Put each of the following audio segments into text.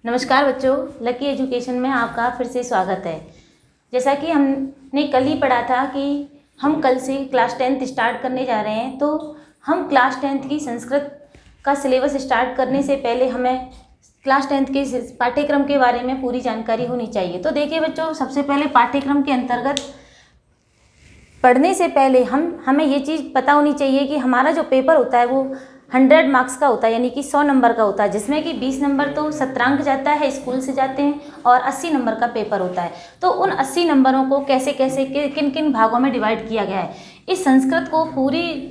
नमस्कार बच्चों, lucky education में आपका फिर से स्वागत है। जैसा कि हमने कल ही पढ़ा था कि हम कल से क्लास 10th स्टार्ट करने जा रहे हैं, तो हम क्लास 10th की संस्कृत का सिलेबस स्टार्ट करने से पहले हमें क्लास 10th के पाठ्यक्रम के बारे में पूरी जानकारी होनी चाहिए। तो देखिए बच्चों, सबसे पहले पाठ्यक्रम के अंतर्गत पढ़ने से पहले हमें ये चीज़ पता होनी चाहिए कि हमारा जो पेपर होता है वो 100 मार्क्स का होता है, यानी कि 100 नंबर का होता है, जिसमें कि 20 नंबर तो सत्रांक जाता है, स्कूल से जाते हैं, और 80 नंबर का पेपर होता है। तो उन 80 नंबरों को कैसे कैसे किन किन भागों में डिवाइड किया गया है। इस संस्कृत को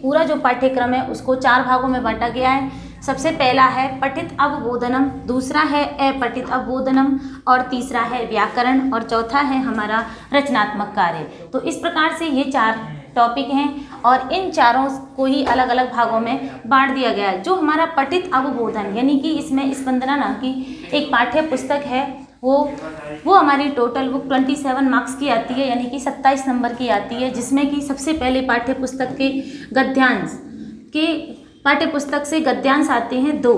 पूरा जो पाठ्यक्रम है उसको 4 भागों में बांटा गया है। सबसे पहला है पठित अवबोधनम, दूसरा है अपठित अवबोधनम, और तीसरा है व्याकरण, और चौथा है हमारा रचनात्मक कार्य। तो इस प्रकार से ये 4 टॉपिक हैं और इन चारों को ही अलग अलग भागों में बांट दिया गया है। जो हमारा पठित अवबोधन यानी कि इसमें स्पंदना नाम की एक पाठ्य पुस्तक है, वो हमारी टोटल बुक 27 मार्क्स की आती है, यानी कि 27 नंबर की आती है, जिसमें कि सबसे पहले पाठ्य पुस्तक के पाठ्य पुस्तक से गद्यांश आते हैं, 2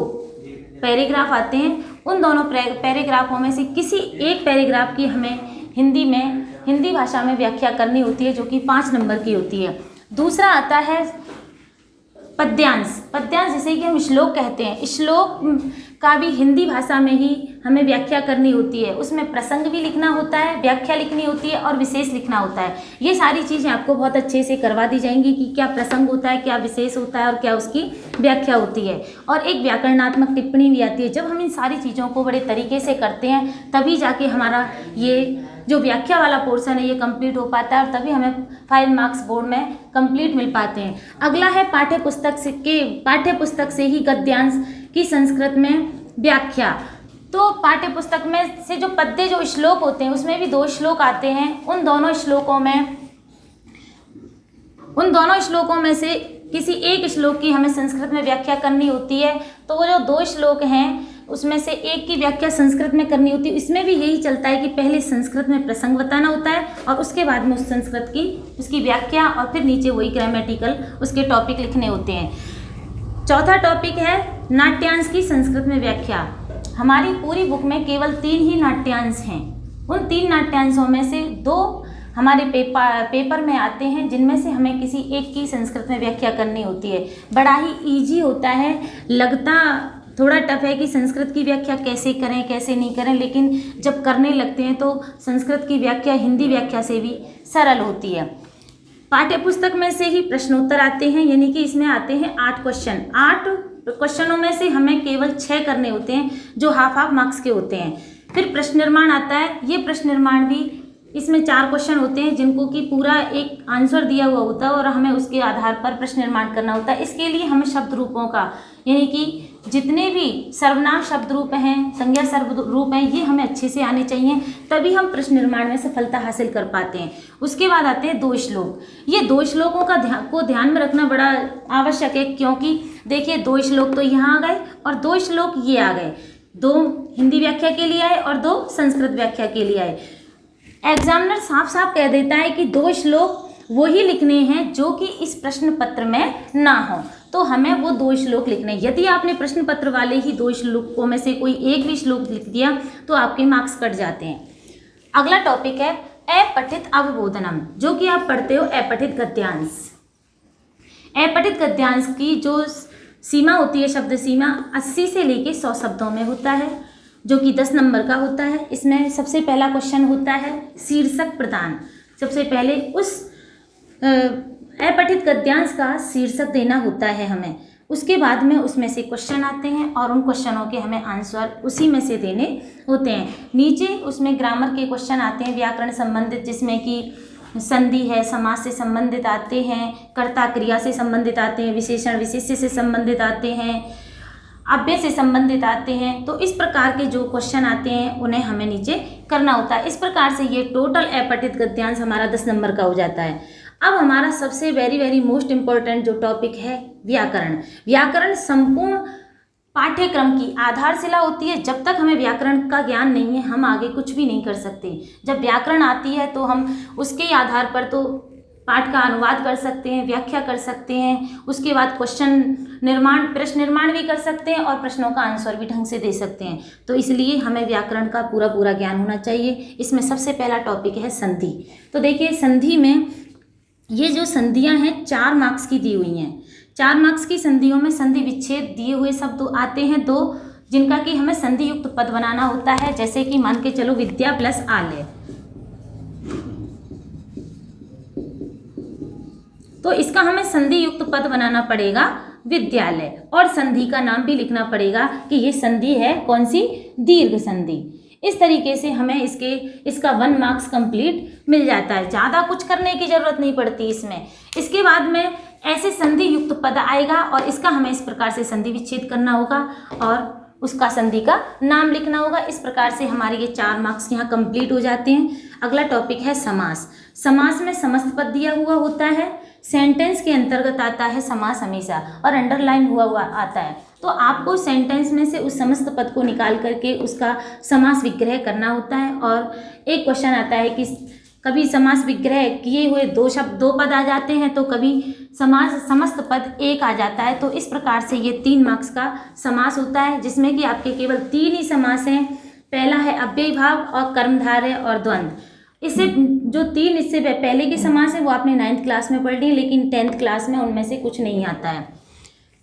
पैराग्राफ आते हैं। उन दोनों पैराग्राफों में से किसी एक पैराग्राफ की हमें हिंदी भाषा में व्याख्या करनी होती है, जो कि 5 नंबर की होती है। दूसरा आता है पद्यांश जिसे कि हम श्लोक कहते हैं। श्लोक का भी हिंदी भाषा में ही हमें व्याख्या करनी होती है। उसमें प्रसंग भी लिखना होता है, व्याख्या लिखनी होती है और विशेष लिखना होता है। ये सारी चीज़ें आपको बहुत अच्छे से करवा दी जाएंगी कि क्या प्रसंग होता है, क्या विशेष होता है और क्या उसकी व्याख्या होती है। और एक व्याकरणात्मक टिप्पणी भी आती है। जब हम इन सारी चीज़ों को बड़े तरीके से करते हैं तभी जाके हमारा ये जो व्याख्या वाला पोर्शन है ये कंप्लीट हो पाता है, और तभी हमें 5 मार्क्स बोर्ड में कंप्लीट मिल पाते हैं। अगला है पाठ्य पुस्तक से ही गद्यांश की संस्कृत में व्याख्या। तो पाठ्य पुस्तक में से जो पद्य जो श्लोक होते हैं उसमें भी 2 श्लोक आते हैं। उन दोनों श्लोकों में से किसी एक श्लोक की हमें संस्कृत में व्याख्या करनी होती है। तो वो जो 2 श्लोक हैं उसमें से एक की व्याख्या संस्कृत में करनी होती है। इसमें भी यही चलता है कि पहले संस्कृत में प्रसंग बताना होता है और उसके बाद में उस संस्कृत की उसकी व्याख्या, और फिर नीचे वही ग्रामेटिकल उसके टॉपिक लिखने होते हैं। चौथा टॉपिक है नाट्यांश की संस्कृत में व्याख्या। हमारी पूरी बुक में केवल 3 ही नाट्यांश हैं। उन 3 नाट्यांशों में से 2 हमारे पेपर में आते हैं, जिनमें से हमें किसी एक की संस्कृत में व्याख्या करनी होती है। बड़ा ही ईजी होता है, लगता थोड़ा टफ है कि संस्कृत की व्याख्या कैसे करें कैसे नहीं करें, लेकिन जब करने लगते हैं तो संस्कृत की व्याख्या हिंदी व्याख्या से भी सरल होती है। पाठ्य पुस्तक में से ही प्रश्नोत्तर आते हैं, यानी कि इसमें आते हैं 8 क्वेश्चन। 8 क्वेश्चनों में से हमें केवल 6 करने होते हैं, जो हाफ मार्क्स के होते हैं। फिर प्रश्न निर्माण आता है। ये प्रश्न निर्माण भी इसमें 4 क्वेश्चन होते हैं, जिनको कि पूरा एक आंसर दिया हुआ होता है और हमें उसके आधार पर प्रश्न निर्माण करना होता है। इसके लिए हमें शब्द रूपों का, यानी कि जितने भी सर्वनाम शब्द रूप हैं, संज्ञा शब्द रूप हैं, ये हमें अच्छे से आने चाहिए, तभी हम प्रश्न निर्माण में सफलता हासिल कर पाते हैं। उसके बाद आते हैं 2 श्लोक। ये 2 श्लोकों का ध्यान में रखना बड़ा आवश्यक है, क्योंकि देखिए 2 श्लोक तो यहाँ आ गए और 2 श्लोक ये आ गए। 2 हिंदी व्याख्या के लिए आए और 2 संस्कृत व्याख्या के लिए आए। एग्जामिनर साफ साफ कह देता है कि 2 श्लोक वो ही लिखने हैं जो कि इस प्रश्न पत्र में ना हो, तो हमें वो 2 श्लोक लिखने हैं। यदि आपने प्रश्न पत्र वाले ही 2 श्लोकों में से कोई एक भी श्लोक लिख दिया तो आपके मार्क्स कट जाते हैं। अगला टॉपिक है अपठित अवबोधनम, जो कि आप पढ़ते हो अपठित गद्यांश। अपठित गद्यांश की जो सीमा होती है, शब्द सीमा 80 से लेके 100 शब्दों में होता है, जो कि 10 नंबर का होता है। इसमें सबसे पहला क्वेश्चन होता है शीर्षक प्रदान। सबसे पहले उस अपठित गद्यांश का शीर्षक देना होता है हमें। उसके बाद में उसमें से क्वेश्चन आते हैं और उन क्वेश्चनों के हमें आंसर उसी में से देने होते हैं। नीचे उसमें ग्रामर के क्वेश्चन आते हैं, व्याकरण संबंधित, जिसमें कि संधि है, समास से संबंधित आते हैं, कर्ता क्रिया से संबंधित आते हैं, विशेषण विशेष्य से संबंधित आते हैं, अव्यय से संबंधित आते हैं। तो इस प्रकार के जो क्वेश्चन आते हैं उन्हें हमें नीचे करना होता है। इस प्रकार से ये टोटल अपठित गद्यांश हमारा 10 नंबर का हो जाता है। अब हमारा सबसे वेरी मोस्ट इम्पोर्टेंट जो टॉपिक है व्याकरण। व्याकरण संपूर्ण पाठ्यक्रम की आधारशिला होती है। जब तक हमें व्याकरण का ज्ञान नहीं है हम आगे कुछ भी नहीं कर सकते। जब व्याकरण आती है तो हम उसके आधार पर तो पाठ का अनुवाद कर सकते हैं, व्याख्या कर सकते हैं, उसके बाद प्रश्न निर्माण भी कर सकते हैं और प्रश्नों का आंसर भी ढंग से दे सकते हैं। तो इसलिए हमें व्याकरण का पूरा ज्ञान होना चाहिए। इसमें सबसे पहला टॉपिक है संधि। तो देखिए संधि में ये जो संधियाँ हैं 4 मार्क्स की दी हुई हैं। 4 मार्क्स की संधियों में संधि विच्छेद दिए हुए शब्द आते हैं 2, जिनका कि हमें संधि युक्त पद बनाना होता है। जैसे कि मान के चलो विद्या प्लस आलय, तो इसका हमें संधि युक्त पद बनाना पड़ेगा विद्यालय, और संधि का नाम भी लिखना पड़ेगा कि ये संधि है कौन सी, दीर्घ संधि। इस तरीके से हमें इसका 1 मार्क्स कंप्लीट मिल जाता है, ज़्यादा कुछ करने की ज़रूरत नहीं पड़ती इसमें। इसके बाद में ऐसे संधि युक्त पद आएगा और इसका हमें इस प्रकार से संधि विच्छेद करना होगा और उसका संधि का नाम लिखना होगा। इस प्रकार से हमारे ये 4 मार्क्स यहाँ कंप्लीट हो जाते हैं। अगला टॉपिक है समास। समास में समस्त पद दिया हुआ होता है, सेंटेंस के अंतर्गत आता है समास हमेशा, और अंडरलाइन हुआ आता है। तो आपको सेंटेंस में से उस समस्त पद को निकाल करके उसका समास विग्रह करना होता है। और एक क्वेश्चन आता है कि कभी समास विग्रह किए हुए 2 पद आ जाते हैं, तो कभी समस्त पद 1 आ जाता है। तो इस प्रकार से ये 3 मार्क्स का समास होता है, जिसमें कि आपके केवल 3 ही समास हैं। पहला है अव्ययी भाव और कर्मधारय और द्वंद्व। इससे जो 3 इससे पहले के समास हैं वो आपने 9th क्लास में पढ़ ली, लेकिन 10th क्लास में उनमें से कुछ नहीं आता है।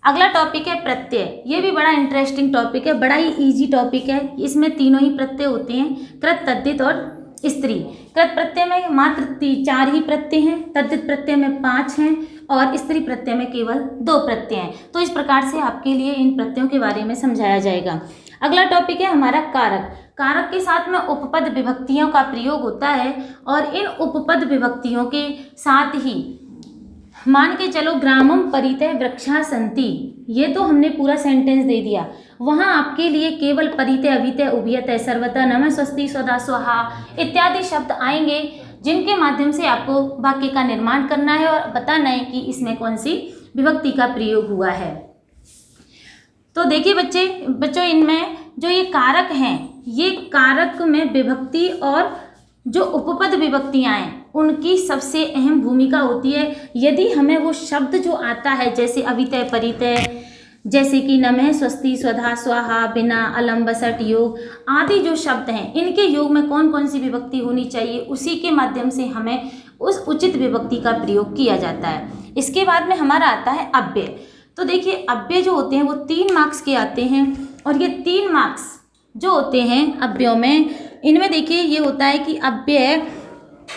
अगला टॉपिक है प्रत्यय। ये भी बड़ा इंटरेस्टिंग टॉपिक है, बड़ा ही इजी टॉपिक है। इसमें तीनों ही प्रत्यय होते हैं, कृत, तद्धित और स्त्री। कृत प्रत्यय में मात्र 4 ही प्रत्यय हैं, तद्धित प्रत्यय में 5 हैं और स्त्री प्रत्यय में केवल 2 प्रत्यय हैं। तो इस प्रकार से आपके लिए इन प्रत्ययों के बारे में समझाया जाएगा। अगला टॉपिक है हमारा कारक। कारक के साथ में उपपद विभक्तियों का प्रयोग होता है, और इन उपपद विभक्तियों के साथ ही मान के चलो ग्रामम परितः वृक्षा सन्ति, ये तो हमने पूरा सेंटेंस दे दिया। वहाँ आपके लिए केवल परितः, अभितः, उभयतः, सर्वतः, नमः, स्वस्ति, स्वधा, स्वाहा इत्यादि शब्द आएंगे, जिनके माध्यम से आपको वाक्य का निर्माण करना है और बताना है कि इसमें कौन सी विभक्ति का प्रयोग हुआ है। तो देखिए बच्चों इनमें जो ये कारक हैं, ये कारक में विभक्ति और जो उपपद विभक्तियाँ हैं उनकी सबसे अहम भूमिका होती है। यदि हमें वो शब्द जो आता है, जैसे अभितः, परितः, जैसे कि नमः, स्वस्ति, स्वधा, स्वाहा, बिना, अलम, बसठ, योग आदि जो शब्द हैं, इनके योग में कौन कौन सी विभक्ति होनी चाहिए, उसी के माध्यम से हमें उस उचित विभक्ति का प्रयोग किया जाता है। इसके बाद में हमारा आता है अव्यय। तो देखिए अव्यय जो होते हैं वो 3 मार्क्स के आते हैं, और ये 3 मार्क्स जो होते हैं अव्ययों में, इनमें देखिए ये होता है कि अव्यय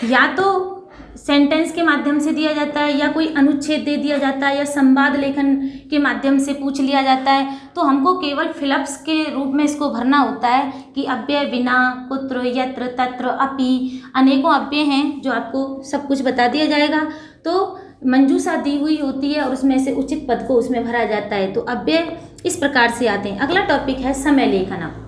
या तो सेंटेंस के माध्यम से दिया जाता है, या कोई अनुच्छेद दे दिया जाता है, या संवाद लेखन के माध्यम से पूछ लिया जाता है। तो हमको केवल फिलअप्स के रूप में इसको भरना होता है कि अव्यय बिना, कुत्र, यत्र, तत्र, अपि, अनेकों अव्यय हैं जो आपको सब कुछ बता दिया जाएगा। तो मंजूषा दी हुई होती है और उसमें से उचित पद को उसमें भरा जाता है। तो अव्यय इस प्रकार से आते हैं। अगला टॉपिक है समय लेखनम।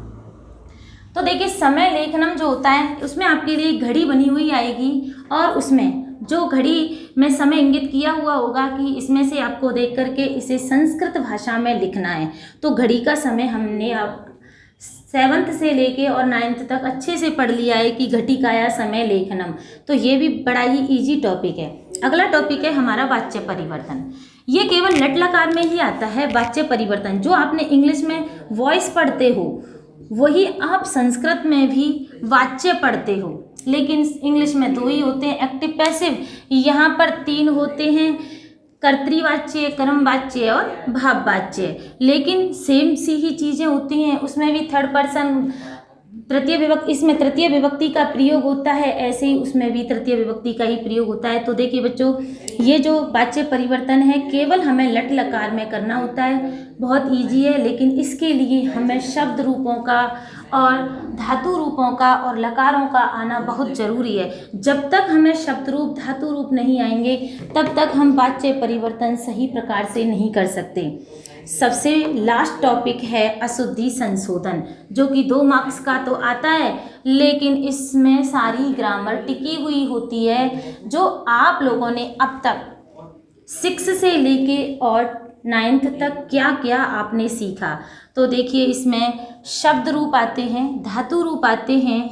तो देखिए समय लेखनम जो होता है उसमें आपके लिए घड़ी बनी हुई आएगी, और उसमें जो घड़ी में समय इंगित किया हुआ होगा कि इसमें से आपको देख करके इसे संस्कृत भाषा में लिखना है। तो घड़ी का समय हमने अब 7th से लेके और 9th तक अच्छे से पढ़ लिया है कि घटिकाया समय लेखनम। तो ये भी बड़ा ही इजी टॉपिक है। अगला टॉपिक है हमारा वाच्य परिवर्तन। ये केवल लट लकार में ही आता है वाच्य परिवर्तन। जो आपने इंग्लिश में वॉइस पढ़ते हो वही आप संस्कृत में भी वाच्य पढ़ते हो, लेकिन इंग्लिश में 2 ही होते हैं, एक्टिव पैसिव। यहाँ पर 3 होते हैं, कर्तृवाच्य, कर्मवाच्य और भाववाच्य। लेकिन सेम सी ही चीज़ें होती हैं, उसमें भी थर्ड पर्सन तृतीय विभक्ति, इसमें तृतीय विभक्ति का प्रयोग होता है, ऐसे ही उसमें भी तृतीय विभक्ति का ही प्रयोग होता है। तो देखिए बच्चों ये जो वाच्य परिवर्तन है केवल हमें लट लकार में करना होता है, बहुत इजी है। लेकिन इसके लिए हमें शब्द रूपों का और धातु रूपों का और लकारों का आना बहुत ज़रूरी है। जब तक हमें शब्द रूप धातु रूप नहीं आएंगे तब तक हम वाच्य परिवर्तन सही प्रकार से नहीं कर सकते। सबसे लास्ट टॉपिक है अशुद्धि संशोधन, जो कि 2 मार्क्स का तो आता है, लेकिन इसमें सारी ग्रामर टिकी हुई होती है जो आप लोगों ने अब तक 6 से लेके और 9th तक क्या क्या आपने सीखा। तो देखिए इसमें शब्द रूप आते हैं, धातु रूप आते हैं,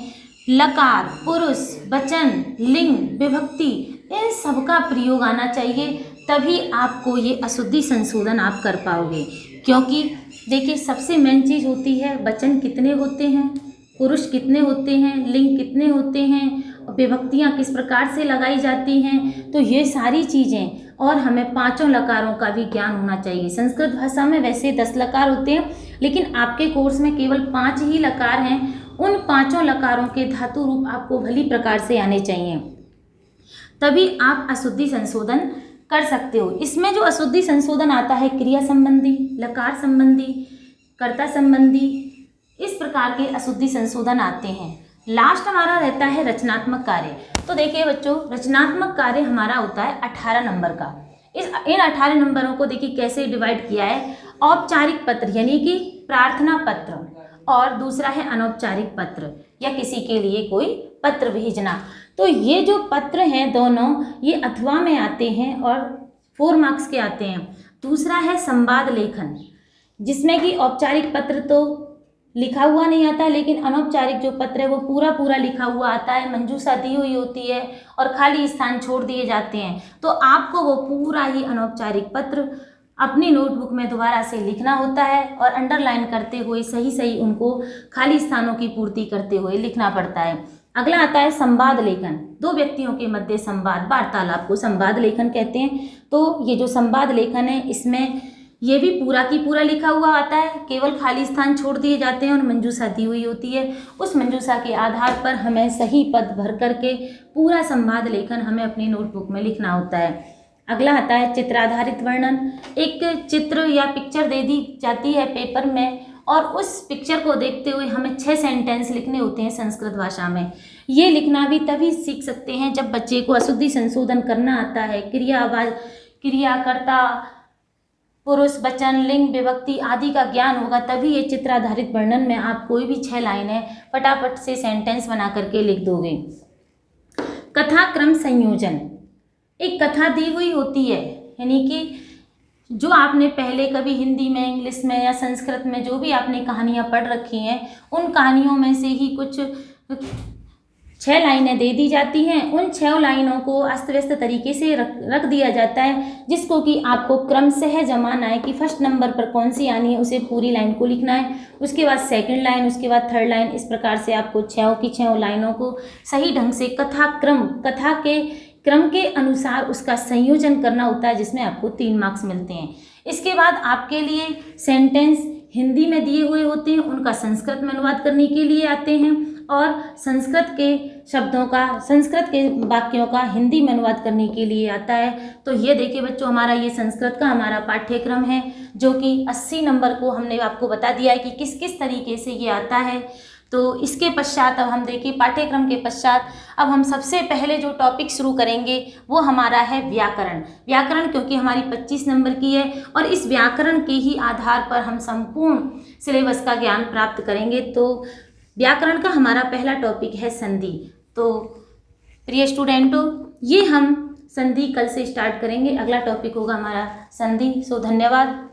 लकार, पुरुष, वचन, लिंग, विभक्ति इन सब का प्रयोग आना चाहिए, तभी आपको ये अशुद्धि संशोधन आप कर पाओगे। क्योंकि देखिए सबसे मेन चीज़ होती है वचन कितने होते हैं, पुरुष कितने होते हैं, लिंग कितने होते हैं, विभक्तियाँ किस प्रकार से लगाई जाती हैं, तो ये सारी चीज़ें, और हमें पांचों लकारों का भी ज्ञान होना चाहिए। संस्कृत भाषा में वैसे 10 लकार होते हैं, लेकिन आपके कोर्स में केवल 5 ही लकार हैं। उन पांचों लकारों के धातु रूप आपको भली प्रकार से आने चाहिए, तभी आप अशुद्धि संशोधन कर सकते हो। इसमें जो अशुद्धि संशोधन आता है क्रिया संबंधी, लकार संबंधी, कर्ता संबंधी, इस प्रकार के अशुद्धि संशोधन आते हैं। लास्ट हमारा रहता है रचनात्मक कार्य। तो देखिए बच्चों, रचनात्मक कार्य हमारा होता है 18 नंबर का। इन 18 नंबरों को देखिए कैसे डिवाइड किया है। औपचारिक पत्र यानी कि प्रार्थना पत्र, और दूसरा है अनौपचारिक पत्र या किसी के लिए कोई पत्र भेजना। तो ये जो पत्र हैं दोनों, ये अथवा में आते हैं और 4 मार्क्स के आते हैं। दूसरा है संवाद लेखन, जिसमें कि औपचारिक पत्र तो लिखा हुआ नहीं आता, लेकिन अनौपचारिक जो पत्र है वो पूरा पूरा लिखा हुआ आता है, मंजूषा दी हुई होती है और खाली स्थान छोड़ दिए जाते हैं। तो आपको वो पूरा ही अनौपचारिक पत्र अपनी नोटबुक में दोबारा से लिखना होता है और अंडरलाइन करते हुए सही सही उनको खाली स्थानों की पूर्ति करते हुए लिखना पड़ता है। अगला आता है संवाद लेखन। 2 व्यक्तियों के मध्य संवाद, वार्तालाप को संवाद लेखन कहते हैं। तो ये जो संवाद लेखन है, इसमें ये भी पूरा की पूरा लिखा हुआ आता है, केवल खाली स्थान छोड़ दिए जाते हैं और मंजूषा दी हुई होती है। उस मंजूषा के आधार पर हमें सही पद भर करके पूरा संवाद लेखन हमें अपनी नोटबुक में लिखना होता है। अगला आता है चित्राधारित वर्णन। एक चित्र या पिक्चर दे दी जाती है पेपर में, और उस पिक्चर को देखते हुए हमें 6 सेंटेंस लिखने होते हैं संस्कृत भाषा में। ये लिखना भी तभी सीख सकते हैं जब बच्चे को अशुद्धि संशोधन करना आता है। क्रिया, कर्ता, पुरुष, वचन, लिंग, विभक्ति आदि का ज्ञान होगा, तभी ये चित्राधारित वर्णन में आप कोई भी 6 लाइनें फटाफट से सेंटेंस बना करके लिख दोगे। कथा क्रम संयोजन। एक कथा दी हुई होती है, यानी कि जो आपने पहले कभी हिंदी में, इंग्लिश में या संस्कृत में जो भी आपने कहानियाँ पढ़ रखी हैं, उन कहानियों में से ही कुछ 6 लाइनें दे दी जाती हैं। उन 6 लाइनों को अस्त व्यस्त तरीके से रख दिया जाता है, जिसको कि आपको क्रमशः जमाना है कि फर्स्ट नंबर पर कौन सी आनी है, उसे पूरी लाइन को लिखना है, उसके बाद सेकंड लाइन, उसके बाद थर्ड लाइन। इस प्रकार से आपको 6 की 6 लाइनों को सही ढंग से कथा के क्रम के अनुसार उसका संयोजन करना होता है, जिसमें आपको 3 मार्क्स मिलते हैं। इसके बाद आपके लिए सेंटेंस हिंदी में दिए हुए होते हैं, उनका संस्कृत में अनुवाद करने के लिए आते हैं, और संस्कृत के शब्दों का, संस्कृत के वाक्यों का हिंदी में अनुवाद करने के लिए आता है। तो ये देखिए बच्चों, हमारा ये संस्कृत का हमारा पाठ्यक्रम है, जो कि 80 नंबर को हमने आपको बता दिया है कि किस किस तरीके से ये आता है। तो इसके पश्चात अब हम देखिए पाठ्यक्रम के पश्चात अब हम सबसे पहले जो टॉपिक शुरू करेंगे वो हमारा है व्याकरण। व्याकरण क्योंकि हमारी 25 नंबर की है, और इस व्याकरण के ही आधार पर हम संपूर्ण सिलेबस का ज्ञान प्राप्त करेंगे। तो व्याकरण का हमारा पहला टॉपिक है संधि। तो प्रिय स्टूडेंटों, ये हम संधि कल से स्टार्ट करेंगे। अगला टॉपिक होगा हमारा संधि। सो धन्यवाद।